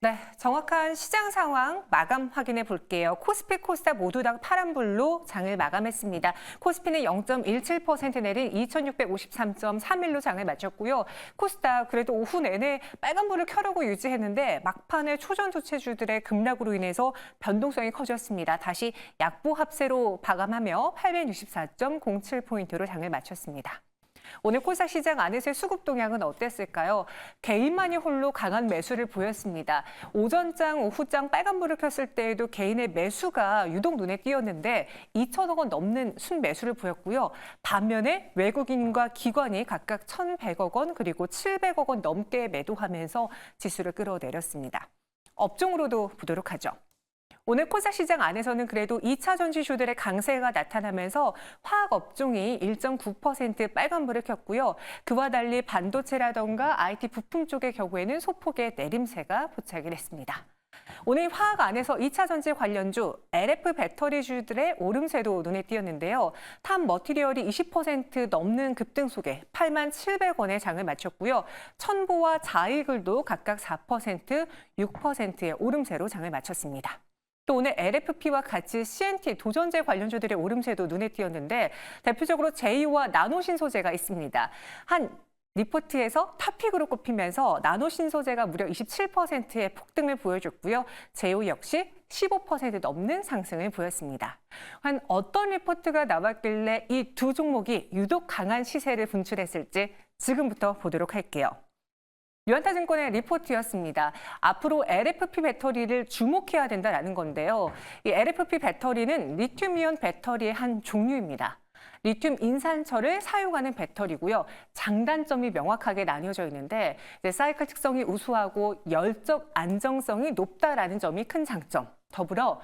네, 정확한 시장 상황 마감 확인해 볼게요. 코스피, 코스닥 모두 다 파란불로 장을 마감했습니다. 코스피는 0.17% 내린 2653.31로 장을 마쳤고요. 코스닥 그래도 오후 내내 빨간불을 켜려고 유지했는데 막판에 초전도체주들의 급락으로 인해서 변동성이 커졌습니다. 다시 약보 합세로 마감하며 864.07포인트로 장을 마쳤습니다. 오늘 코스닥 시장 안에서의 수급 동향은 어땠을까요? 개인만이 홀로 강한 매수를 보였습니다. 오전장, 오후장 빨간불을 켰을 때에도 개인의 매수가 유독 눈에 띄었는데 2천억 원 넘는 순매수를 보였고요. 반면에 외국인과 기관이 각각 1,100억 원 그리고 700억 원 넘게 매도하면서 지수를 끌어내렸습니다. 업종으로도 보도록 하죠. 오늘 코스닥 시장 안에서는 그래도 2차 전지주들의 강세가 나타나면서 화학 업종이 1.9% 빨간불을 켰고요. 그와 달리 반도체라던가 IT 부품 쪽의 경우에는 소폭의 내림세가 포착을 했습니다. 오늘 화학 안에서 2차 전지 관련주, LF 배터리주들의 오름세도 눈에 띄었는데요. 탑 머티리얼이 20% 넘는 급등 속에 87,700원의 장을 마쳤고요. 첨보와 자이글도 각각 4%, 6%의 오름세로 장을 마쳤습니다. 또 오늘 LFP와 같이 CNT, 도전제 관련주들의 오름세도 눈에 띄었는데 대표적으로 제이오와 나노신소재가 있습니다. 한 리포트에서 탑픽으로 꼽히면서 나노신소재가 무려 27%의 폭등을 보여줬고요. 제이오 역시 15% 넘는 상승을 보였습니다. 한 어떤 리포트가 나왔길래 이 두 종목이 유독 강한 시세를 분출했을지 지금부터 보도록 할게요. 유한타증권의 리포트였습니다. 앞으로 LFP 배터리를 주목해야 된다는 건데요. 이 LFP 배터리는 리튬이온 배터리의 한 종류입니다. 리튬 인산철을 사용하는 배터리고요. 장단점이 명확하게 나뉘어져 있는데 사이클 특성이 우수하고 열적 안정성이 높다라는 점이 큰 장점. 더불어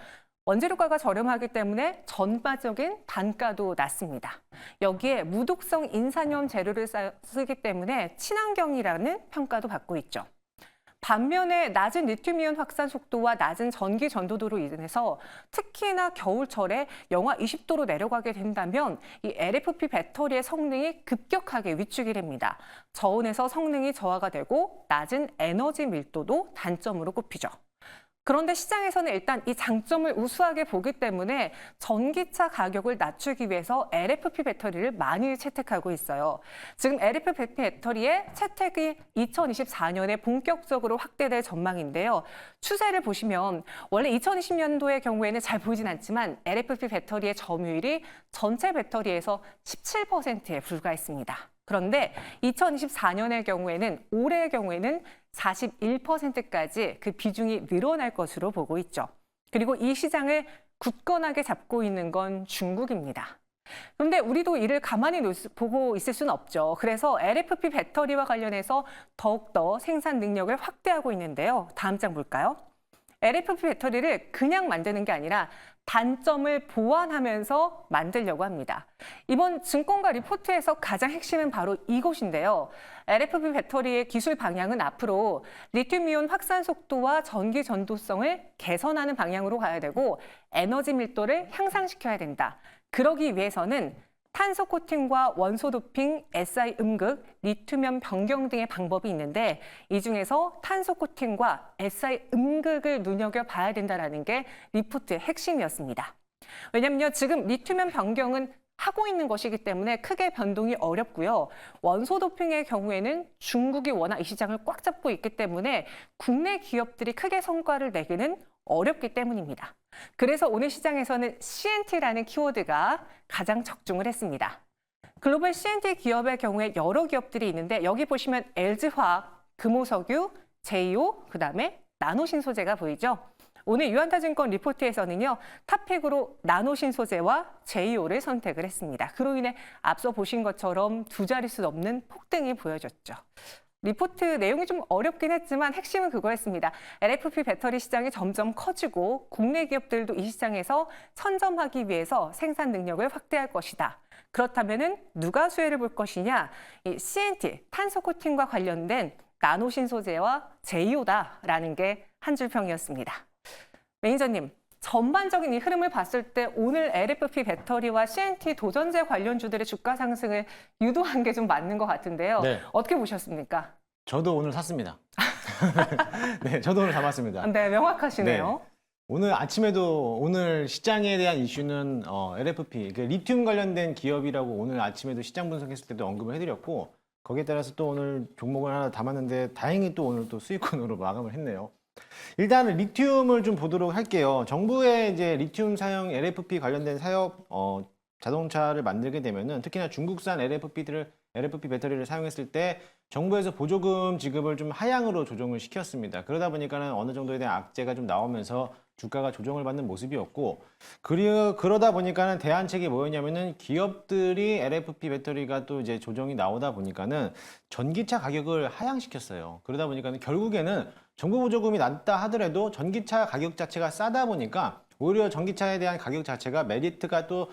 원재료가가 저렴하기 때문에 전반적인 단가도 낮습니다. 여기에 무독성 인산염 재료를 쓰기 때문에 친환경이라는 평가도 받고 있죠. 반면에 낮은 리튬이온 확산 속도와 낮은 전기 전도도로 인해서 특히나 겨울철에 영하 20도로 내려가게 된다면 이 LFP 배터리의 성능이 급격하게 위축이 됩니다. 저온에서 성능이 저하가 되고 낮은 에너지 밀도도 단점으로 꼽히죠. 그런데 시장에서는 일단 이 장점을 우수하게 보기 때문에 전기차 가격을 낮추기 위해서 LFP 배터리를 많이 채택하고 있어요. 지금 LFP 배터리의 채택이 2024년에 본격적으로 확대될 전망인데요. 추세를 보시면 원래 2020년도의 경우에는 잘 보이진 않지만 LFP 배터리의 점유율이 전체 배터리에서 17%에 불과했습니다. 그런데 2024년의 경우에는 올해의 경우에는 41%까지 그 비중이 늘어날 것으로 보고 있죠. 그리고 이 시장을 굳건하게 잡고 있는 건 중국입니다. 그런데 우리도 이를 가만히 보고 있을 수는 없죠. 그래서 LFP 배터리와 관련해서 더욱더 생산 능력을 확대하고 있는데요. 다음 장 볼까요? LFP 배터리를 그냥 만드는 게 아니라 단점을 보완하면서 만들려고 합니다. 이번 증권가 리포트에서 가장 핵심은 바로 이곳인데요. LFP 배터리의 기술 방향은 앞으로 리튬이온 확산 속도와 전기 전도성을 개선하는 방향으로 가야 되고 에너지 밀도를 향상시켜야 된다. 그러기 위해서는 탄소 코팅과 원소 도핑, SI 음극, 리튬ion 변경 등의 방법이 있는데 이 중에서 탄소 코팅과 SI 음극을 눈여겨봐야 된다는 게 리포트의 핵심이었습니다. 왜냐면요, 지금 리튬ion 변경은 하고 있는 것이기 때문에 크게 변동이 어렵고요. 원소 도핑의 경우에는 중국이 워낙 이 시장을 꽉 잡고 있기 때문에 국내 기업들이 크게 성과를 내기는 어렵기 때문입니다. 그래서 오늘 시장에서는 CNT라는 키워드가 가장 적중을 했습니다. 글로벌 CNT 기업의 경우에 여러 기업들이 있는데 여기 보시면 LG화학, 금호석유, 제이오, 그다음에 나노신소재가 보이죠? 오늘 유한타증권 리포트에서는요, 탑픽으로 나노신소재와 제이오를 선택을 했습니다. 그로 인해 앞서 보신 것처럼 두 자릿수 넘는 폭등이 보여졌죠. 리포트 내용이 좀 어렵긴 했지만 핵심은 그거였습니다. LFP 배터리 시장이 점점 커지고 국내 기업들도 이 시장에서 선점하기 위해서 생산 능력을 확대할 것이다. 그렇다면 누가 수혜를 볼 것이냐? 이 CNT, 탄소 코팅과 관련된 나노신소재와 제이오다라는 게 한 줄 평이었습니다. 매니저님, 전반적인 이 흐름을 봤을 때 오늘 LFP 배터리와 CNT 도전제 관련주들의 주가 상승을 유도한 게 좀 맞는 것 같은데요. 네. 어떻게 보셨습니까? 저도 오늘 샀습니다. 네, 저도 오늘 담았습니다. 네, 명확하시네요. 오늘 아침에도 오늘 시장에 대한 이슈는 LFP, 리튬 관련된 기업이라고 오늘 아침에도 시장 분석했을 때도 언급을 해드렸고 거기에 따라서 또 오늘 종목을 하나 담았는데 다행히 또 오늘 또 수익권으로 마감을 했네요. 일단은 리튬을 좀 보도록 할게요. 정부의 이제 리튬 사용 LFP 관련된 사업 자동차를 만들게 되면은 특히나 중국산 LFP 배터리를 사용했을 때 정부에서 보조금 지급을 좀 하향으로 조정을 시켰습니다. 그러다 보니까는 어느 정도에 대한 악재가 좀 나오면서 주가가 조정을 받는 모습이었고, 그러다 보니까는 대안책이 뭐였냐면은 기업들이 LFP 배터리가 또 이제 조정이 나오다 보니까는 전기차 가격을 하향시켰어요. 그러다 보니까는 결국에는 정부 보조금이 낮다 하더라도 전기차 가격 자체가 싸다 보니까 오히려 전기차에 대한 가격 자체가 메리트가 또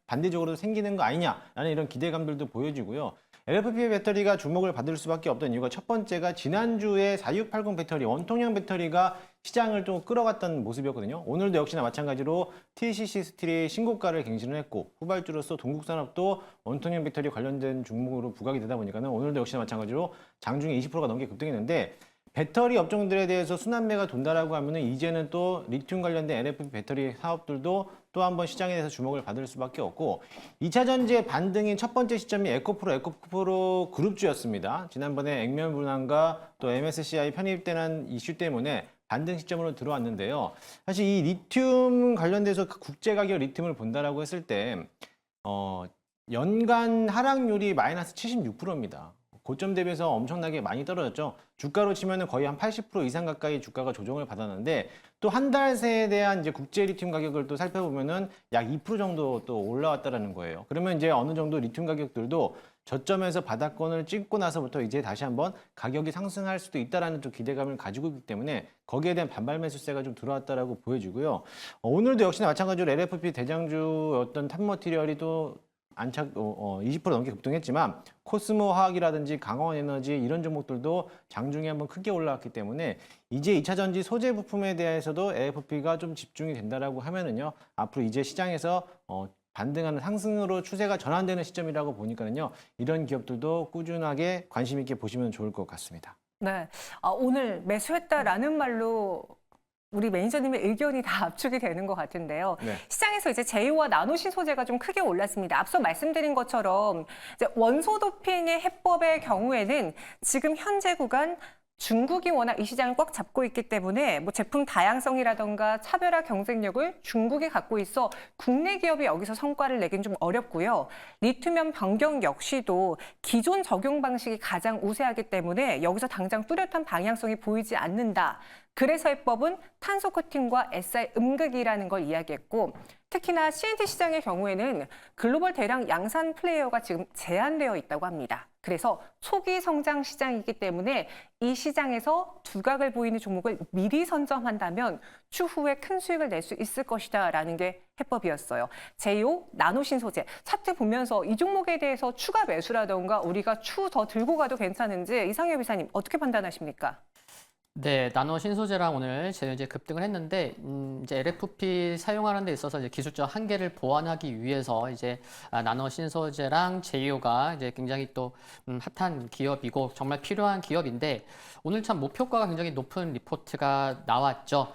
반대적으로 생기는 거 아니냐라는 이런 기대감들도 보여지고요. LFP 배터리가 주목을 받을 수밖에 없던 이유가 첫 번째가 지난주에 4680 배터리, 원통형 배터리가 시장을 좀 끌어갔던 모습이었거든요. 오늘도 역시나 마찬가지로 TCC 스틸이 신고가를 갱신을 했고 후발주로서 동국산업도 원통형 배터리 관련된 종목으로 부각이 되다 보니까는 오늘도 역시나 마찬가지로 장중에 20%가 넘게 급등했는데 배터리 업종들에 대해서 순환매가 돈다라고 하면은 이제는 또 리튬 관련된 LFP 배터리 사업들도 또 한 번 시장에 대해서 주목을 받을 수밖에 없고 2차 전지의 반등인 첫 번째 시점이 에코프로 그룹주였습니다. 지난번에 액면 분할과 또 MSCI 편입되는 이슈 때문에 반등 시점으로 들어왔는데요. 사실 이 리튬 관련돼서 국제 가격 리튬을 본다라고 했을 때 연간 하락률이 마이너스 76%입니다. 고점 대비해서 엄청나게 많이 떨어졌죠. 주가로 치면은 거의 한 80% 이상 가까이 주가가 조정을 받았는데 또 한 달 새에 대한 이제 국제 리튬 가격을 또 살펴보면은 약 2% 정도 또 올라왔다라는 거예요. 그러면 이제 어느 정도 리튬 가격들도 저점에서 바닥권을 찍고 나서부터 이제 다시 한번 가격이 상승할 수도 있다라는 좀 기대감을 가지고 있기 때문에 거기에 대한 반발 매수세가 좀 들어왔다라고 보여지고요. 오늘도 역시나 마찬가지로 LFP 대장주였던 탑머티리얼이 또 20% 넘게 급등했지만 코스모 화학이라든지 강원 에너지 이런 종목들도 장중에 한번 크게 올라왔기 때문에 이제 2차 전지 소재 부품에 대해서도 LFP가 좀 집중이 된다라고 하면은요 앞으로 이제 시장에서 반등하는 상승으로 추세가 전환되는 시점이라고 보니까는요 이런 기업들도 꾸준하게 관심 있게 보시면 좋을 것 같습니다. 네, 오늘 매수했다라는 말로 우리 매니저님의 의견이 다 압축이 되는 것 같은데요. 네. 시장에서 이제 제이오와 나노신 소재가 좀 크게 올랐습니다. 앞서 말씀드린 것처럼 이제 원소 도핑의 해법의 경우에는 지금 현재 구간 중국이 워낙 이 시장을 꽉 잡고 있기 때문에 뭐 제품 다양성이라던가 차별화 경쟁력을 중국이 갖고 있어 국내 기업이 여기서 성과를 내긴 좀 어렵고요. 리튬이온 변경 역시도 기존 적용 방식이 가장 우세하기 때문에 여기서 당장 뚜렷한 방향성이 보이지 않는다. 그래서 해법은 탄소 코팅과 SI 음극이라는 걸 이야기했고 특히나 CNT 시장의 경우에는 글로벌 대량 양산 플레이어가 지금 제한되어 있다고 합니다. 그래서 초기 성장 시장이기 때문에 이 시장에서 두각을 보이는 종목을 미리 선점한다면 추후에 큰 수익을 낼 수 있을 것이다라는 게 해법이었어요. 제이오 나노신 소재 차트 보면서 이 종목에 대해서 추가 매수라던가 우리가 추 더 들고 가도 괜찮은지 이상엽 이사님 어떻게 판단하십니까? 네, 나노 신소재랑 오늘 이제 급등을 했는데, 이제 LFP 사용하는 데 있어서 이제 기술적 한계를 보완하기 위해서 이제 나노 신소재랑 제이오가 이제 굉장히 또 핫한 기업이고 정말 필요한 기업인데, 오늘 참 목표가가 굉장히 높은 리포트가 나왔죠.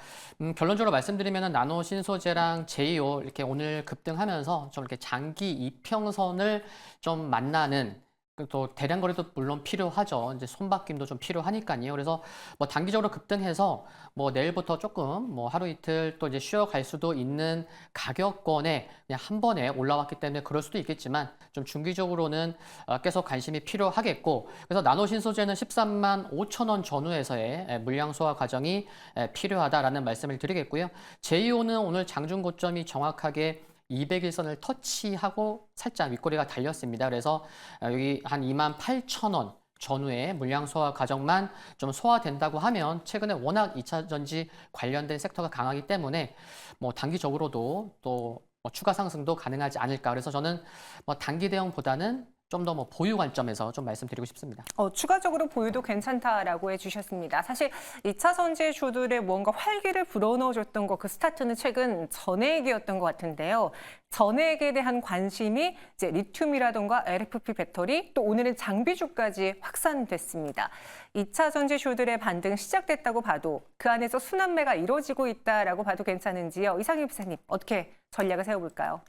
결론적으로 말씀드리면 나노 신소재랑 제이오 이렇게 오늘 급등하면서 좀 이렇게 장기 이평선을 좀 만나는 또 대량 거래도 물론 필요하죠. 이제 손바뀜도 좀 필요하니까요. 그래서 뭐 단기적으로 급등해서 뭐 내일부터 조금 뭐 하루 이틀 또 이제 쉬어갈 수도 있는 가격권에 그냥 한 번에 올라왔기 때문에 그럴 수도 있겠지만 좀 중기적으로는 계속 관심이 필요하겠고 그래서 나노신소재는 13만 5천 원 전후에서의 물량 소화 과정이 필요하다라는 말씀을 드리겠고요. 제이오는 오늘 장중 고점이 정확하게 200일선을 터치하고 살짝 윗꼬리가 달렸습니다. 그래서 여기 한 28,000원 전후에 물량 소화 과정만 좀 소화된다고 하면 최근에 워낙 2차 전지 관련된 섹터가 강하기 때문에 뭐 단기적으로도 또 추가 상승도 가능하지 않을까. 그래서 저는 뭐 단기 대응보다는 좀 더 뭐 보유 관점에서 좀 말씀드리고 싶습니다. 추가적으로 보유도 괜찮다라고 해주셨습니다. 사실 2차 전지주들의 뭔가 활기를 불어넣어줬던 거 그 스타트는 최근 전해액이었던 것 같은데요. 전해액에 대한 관심이 이제 리튬이라던가 LFP 배터리 또 오늘은 장비주까지 확산됐습니다. 2차 전지주들의 반등 시작됐다고 봐도 그 안에서 순환매가 이루어지고 있다라고 봐도 괜찮은지요. 이상희 부사님 어떻게 전략을 세워볼까요?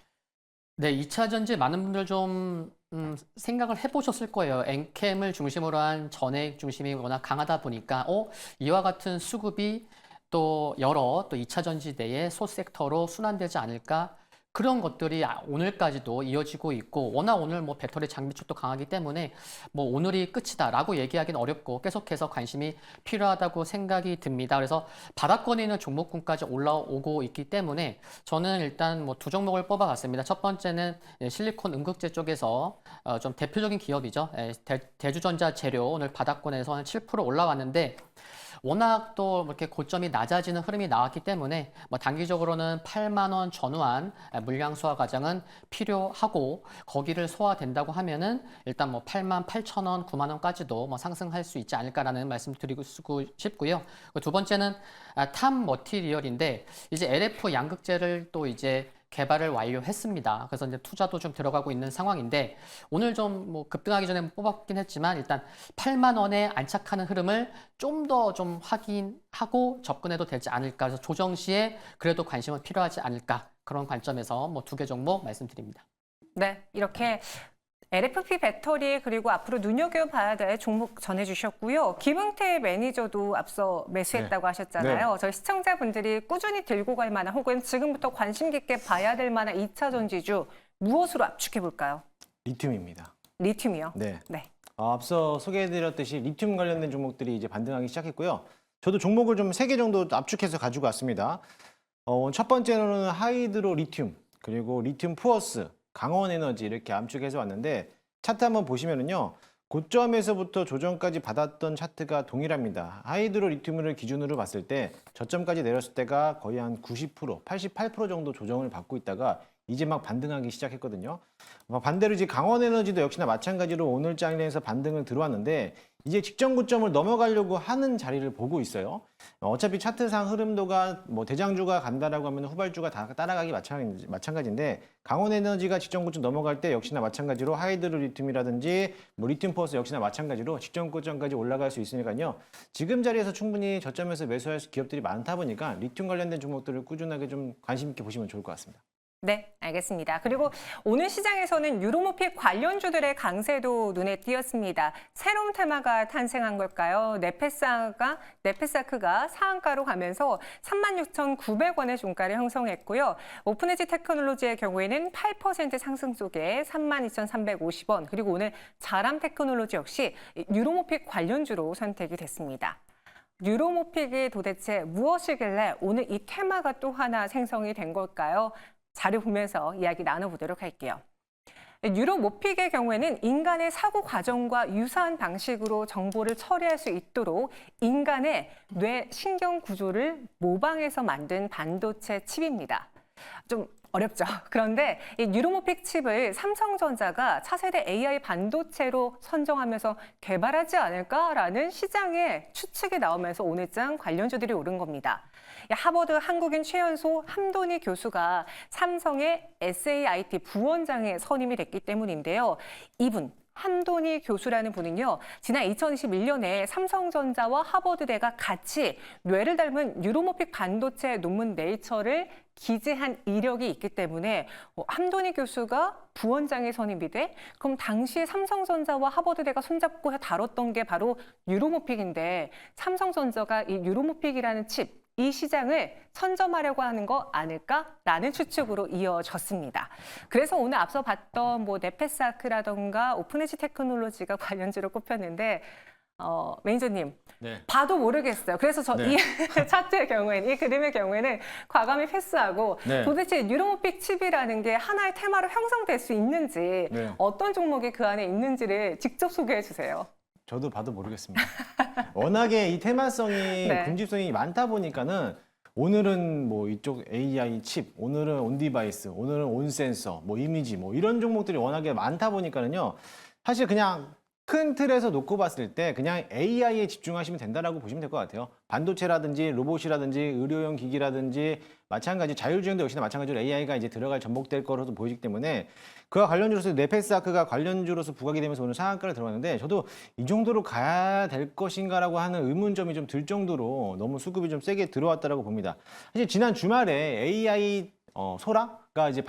네, 2차 전지 많은 분들 좀 생각을 해보셨을 거예요. 엔캠을 중심으로 한 전액 중심이 워낙 강하다 보니까 이와 같은 수급이 또 여러 또 2차 전지 내의 소섹터로 순환되지 않을까 그런 것들이 오늘까지도 이어지고 있고 워낙 오늘 뭐 배터리 장비 쪽도 강하기 때문에 뭐 오늘이 끝이다라고 얘기하기는 어렵고 계속해서 관심이 필요하다고 생각이 듭니다. 그래서 바닥권에 있는 종목군까지 올라오고 있기 때문에 저는 일단 뭐 두 종목을 뽑아봤습니다. 첫 번째는 실리콘 음극재 쪽에서 좀 대표적인 기업이죠. 대주전자 재료 오늘 바닥권에서 한 7% 올라왔는데 워낙 또 이렇게 고점이 낮아지는 흐름이 나왔기 때문에 뭐 단기적으로는 8만 원 전후한 물량 소화 과정은 필요하고 거기를 소화된다고 하면은 일단 뭐 8만 8천 원, 9만 원까지도 뭐 상승할 수 있지 않을까라는 말씀 드리고 싶고요. 두 번째는 탐 머티리얼인데 이제 LF 양극재를 또 이제 개발을 완료했습니다. 그래서 이제 투자도 좀 들어가고 있는 상황인데 오늘 좀 뭐 급등하기 전에 뽑았긴 했지만 일단 8만 원에 안착하는 흐름을 좀 더 좀 확인하고 접근해도 되지 않을까. 그래서 조정 시에 그래도 관심은 필요하지 않을까. 그런 관점에서 뭐 두 개 종목 말씀드립니다. 네, 이렇게 LFP 배터리 그리고 앞으로 눈여겨봐야 될 종목 전해주셨고요. 김흥태 매니저도 앞서 매수했다고 하셨잖아요. 저희 시청자분들이 꾸준히 들고 갈 만한 혹은 지금부터 관심 깊게 봐야 될 만한 2차 전지주 무엇으로 압축해볼까요? 리튬입니다. 리튬이요? 네. 네. 앞서 소개해드렸듯이 리튬 관련된 종목들이 이제 반등하기 시작했고요. 저도 종목을 좀 3개 정도 압축해서 가지고 왔습니다. 첫 번째로는 하이드로 리튬, 그리고 리튬 푸어스, 강원 에너지 이렇게 압축해서 왔는데 차트 한번 보시면은요. 고점에서부터 조정까지 받았던 차트가 동일합니다. 하이드로 리튬을 기준으로 봤을 때 저점까지 내렸을 때가 거의 한 90%, 88% 정도 조정을 받고 있다가 이제 막 반등하기 시작했거든요. 반대로 이제 강원 에너지도 역시나 마찬가지로 오늘 장에서 반등을 들어왔는데 이제 직전 고점을 넘어가려고 하는 자리를 보고 있어요. 어차피 차트상 흐름도가 뭐 대장주가 간다라고 하면 후발주가 다 따라가기 마찬가지인데 강원 에너지가 직전 고점 넘어갈 때 역시나 마찬가지로 하이드로 리튬이라든지 뭐 리튬 포스 역시나 마찬가지로 직전 고점까지 올라갈 수 있으니까요. 지금 자리에서 충분히 저점에서 매수할 기업들이 많다 보니까 리튬 관련된 종목들을 꾸준하게 좀 관심 있게 보시면 좋을 것 같습니다. 네, 알겠습니다. 그리고 오늘 시장에서는 유로모픽 관련주들의 강세도 눈에 띄었습니다. 새로운 테마가 탄생한 걸까요? 네페사크가 상한가로 가면서 36,900원의 종가를 형성했고요. 오픈에지 테크놀로지의 경우에는 8% 상승 속에 32,350원, 그리고 오늘 자람 테크놀로지 역시 유로모픽 관련주로 선택이 됐습니다. 유로모픽이 도대체 무엇이길래 오늘 이 테마가 또 하나 생성이 된 걸까요? 자료 보면서 이야기 나눠보도록 할게요. 유로모픽의 경우에는 인간의 사고 과정과 유사한 방식으로 정보를 처리할 수 있도록 인간의 뇌 신경 구조를 모방해서 만든 반도체 칩입니다. 좀 어렵죠. 그런데 이 뉴로모픽 칩을 삼성전자가 차세대 AI 반도체로 선정하면서 개발하지 않을까라는 시장의 추측이 나오면서 오늘장 관련주들이 오른 겁니다. 하버드 한국인 최연소 함돈희 교수가 삼성의 SAIT 부원장에 선임이 됐기 때문인데요. 이분 함돈희 교수라는 분은요, 지난 2021년에 삼성전자와 하버드대가 같이 뇌를 닮은 뉴로모픽 반도체 논문 네이처를 기재한 이력이 있기 때문에 함돈희 교수가 부원장에 선임이 돼? 그럼 당시에 삼성전자와 하버드대가 손잡고 다뤘던 게 바로 뉴로모픽인데 삼성전자가 이 뉴로모픽이라는 칩, 이 시장을 선점하려고 하는 거 아닐까라는 추측으로 이어졌습니다. 그래서 오늘 앞서 봤던 뭐 네페사크라던가 오픈에지 테크놀로지가 관련주로 꼽혔는데 매니저님 네. 봐도 모르겠어요. 그래서 저 이 차트의 경우에는 이 그림의 경우에는 과감히 패스하고 네. 도대체 뉴로모픽 칩이라는 게 하나의 테마로 형성될 수 있는지 네. 어떤 종목이 그 안에 있는지를 직접 소개해 주세요. 저도 봐도 모르겠습니다. 워낙에 이 테마성이 네. 군집성이 많다 보니까는 오늘은 뭐 이쪽 AI 칩, 오늘은 온 디바이스, 오늘은 온 센서, 뭐 이미지, 뭐 이런 종목들이 워낙에 많다 보니까는요. 사실 그냥 큰 틀에서 놓고 봤을 때 그냥 AI에 집중하시면 된다라고 보시면 될 것 같아요. 반도체라든지 로봇이라든지 의료용 기기라든지 마찬가지 자율주행도 역시나 마찬가지로 AI가 이제 들어갈 전복될 거로도 보이기 때문에 그와 관련주로서 네페스아크가 관련주로서 부각이 되면서 오늘 상한가를 들어갔는데 저도 이 정도로 가야 될 것인가라고 하는 의문점이 좀 들 정도로 너무 수급이 좀 세게 들어왔다라고 봅니다. 사실 지난 주말에 AI 소라가 이제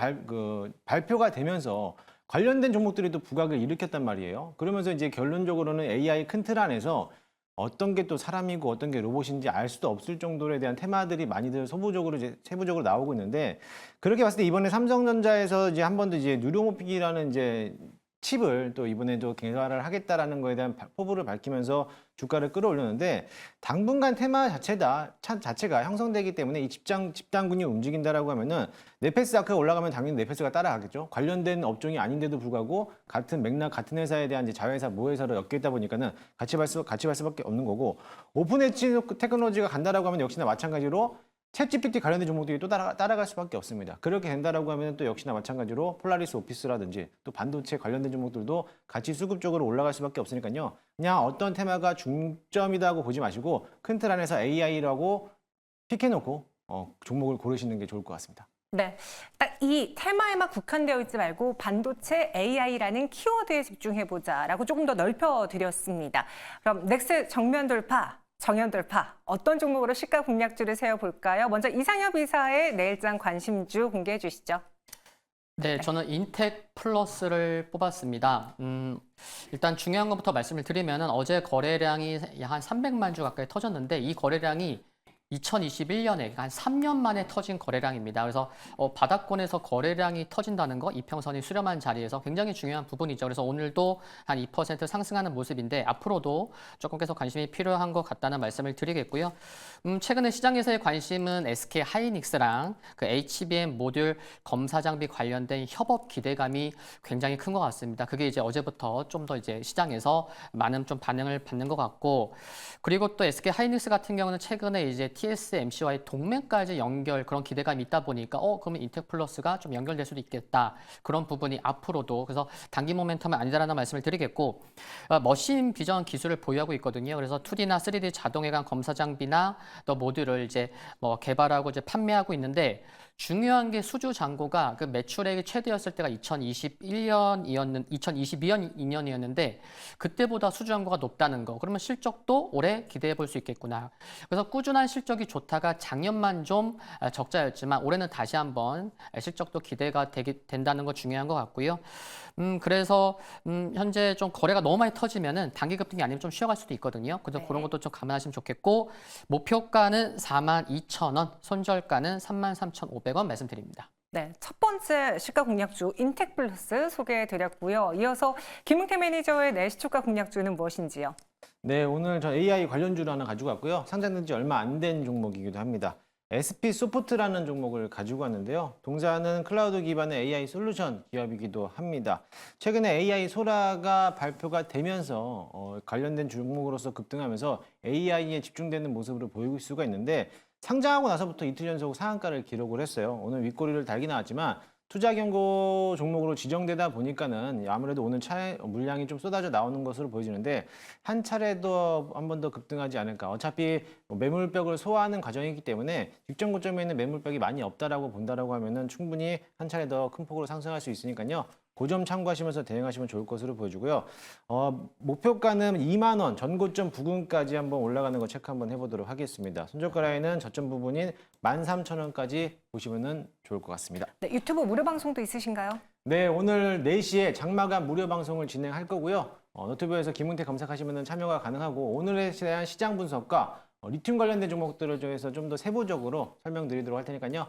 발표가 되면서 관련된 종목들이 또 부각을 일으켰단 말이에요. 그러면서 이제 결론적으로는 AI 큰 틀 안에서 어떤 게 또 사람이고 어떤 게 로봇인지 알 수도 없을 정도에 대한 테마들이 많이들 소부적으로 이제 세부적으로 나오고 있는데 그렇게 봤을 때 이번에 삼성전자에서 이제 한 번 더 이제 뉴로모픽이라는 이제 칩을 또 이번에도 개발을 하겠다라는 거에 대한 포부를 밝히면서 주가를 끌어올렸는데 당분간 테마 자체가 형성되기 때문에 이 집단군이 움직인다라고 하면은 네페스아크가 올라가면 당연히 네페스가 따라가겠죠. 관련된 업종이 아닌데도 불구하고 같은 맥락 같은 회사에 대한 이제 자회사 모회사로 엮여 있다 보니까는 같이 갈 수밖에 없는 거고 오픈 엣지 테크놀로지가 간다라고 하면 역시나 마찬가지로 챗GPT 관련된 종목들이 또 따라갈 수밖에 없습니다. 그렇게 된다라고 하면 또 역시나 마찬가지로 폴라리스 오피스라든지 또 반도체 관련된 종목들도 같이 수급적으로 올라갈 수밖에 없으니까요. 그냥 어떤 테마가 중점이다고 보지 마시고 큰 틀 안에서 AI라고 픽해놓고 종목을 고르시는 게 좋을 것 같습니다. 네, 딱 이 테마에만 국한되어 있지 말고 반도체 AI라는 키워드에 집중해보자라고 조금 더 넓혀드렸습니다. 그럼 넥스 정면 돌파, 정연 돌파 어떤 종목으로 시가 공략주를 세워볼까요? 먼저 이상엽 이사의 내일장 관심주 공개해 주시죠. 네, 저는 인텍 플러스를 뽑았습니다. 일단 중요한 것부터 말씀을 드리면 어제 거래량이 한 300만 주 가까이 터졌는데 이 거래량이 2021년에 한 3년 만에 터진 거래량입니다. 그래서 바닥권에서 거래량이 터진다는 거, 이평선이 수렴한 자리에서 굉장히 중요한 부분이죠. 그래서 오늘도 한 2% 상승하는 모습인데 앞으로도 조금 계속 관심이 필요한 것 같다는 말씀을 드리겠고요. 최근에 시장에서의 관심은 SK 하이닉스랑 그 HBM 모듈 검사 장비 관련된 협업 기대감이 굉장히 큰 것 같습니다. 그게 이제 어제부터 좀 더 이제 시장에서 많은 좀 반응을 받는 것 같고, 그리고 또 SK 하이닉스 같은 경우는 최근에 이제 TSMC와의 동맹까지 연결 그런 기대감이 있다 보니까 그러면 인텍 플러스가 좀 연결될 수도 있겠다. 그런 부분이 앞으로도 그래서 단기 모멘텀은 아니다라는 말씀을 드리겠고, 머신 비전 기술을 보유하고 있거든요. 그래서 2D나 3D 자동회관 검사 장비나 또 모듈을 이제 뭐 개발하고 이제 판매하고 있는데 중요한 게 수주 잔고가 그 매출액이 최대였을 때가 2022년이었는데 그때보다 수주 잔고가 높다는 거. 그러면 실적도 올해 기대해 볼 수 있겠구나. 그래서 꾸준한 실적이 좋다가 작년만 좀 적자였지만 올해는 다시 한번 실적도 기대가 된다는 거 중요한 것 같고요. 그래서 현재 좀 거래가 너무 많이 터지면은 단기 급등이 아니면 좀 쉬어갈 수도 있거든요. 그래서 그런 것도 좀 감안하시면 좋겠고, 목표가는 42,000원, 손절가는 33,500원 말씀드립니다. 네, 첫 번째 시가 공략주 인텍 플러스 소개해드렸고요. 이어서 김은태 매니저의 내시초가 공략주는 무엇인지요? 네, 오늘 저 AI 관련주를 하나 가지고 왔고요. 상장된 지 얼마 안 된 종목이기도 합니다. SP 소프트라는 종목을 가지고 왔는데요. 동사는 클라우드 기반의 AI 솔루션 기업이기도 합니다. 최근에 AI 소라가 발표가 되면서 관련된 종목으로서 급등하면서 AI에 집중되는 모습으로 보일 수가 있는데 상장하고 나서부터 이틀 연속 상한가를 기록을 했어요. 오늘 윗꼬리를 달긴 나왔지만 투자 경고 종목으로 지정되다 보니까는 아무래도 오늘 물량이 좀 쏟아져 나오는 것으로 보여지는데 한 차례 더 한 번 더 급등하지 않을까. 어차피 매물벽을 소화하는 과정이기 때문에 직전 고점에 있는 매물벽이 많이 없다라고 본다라고 하면은 충분히 한 차례 더 큰 폭으로 상승할 수 있으니까요. 그 점 참고하시면서 대응하시면 좋을 것으로 보여주고요. 목표가는 2만 원, 전고점 부근까지 한번 올라가는 거 체크 한번 해보도록 하겠습니다. 손절가 라인은 저점 부분인 13,000원까지 보시면 좋을 것 같습니다. 네, 유튜브 무료 방송도 있으신가요? 네, 오늘 4시에 장마감 무료 방송을 진행할 거고요. 너튜브에서 김은태 검색하시면 참여가 가능하고 오늘에 대한 시장 분석과 리튬 관련된 종목들을 통해서 좀 더 세부적으로 설명드리도록 할 테니까요.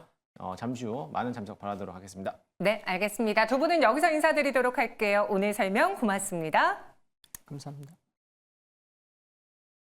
잠시 후 많은 참석 바라도록 하겠습니다. 네, 알겠습니다. 두 분은 여기서 인사드리도록 할게요. 오늘 설명 고맙습니다. 감사합니다.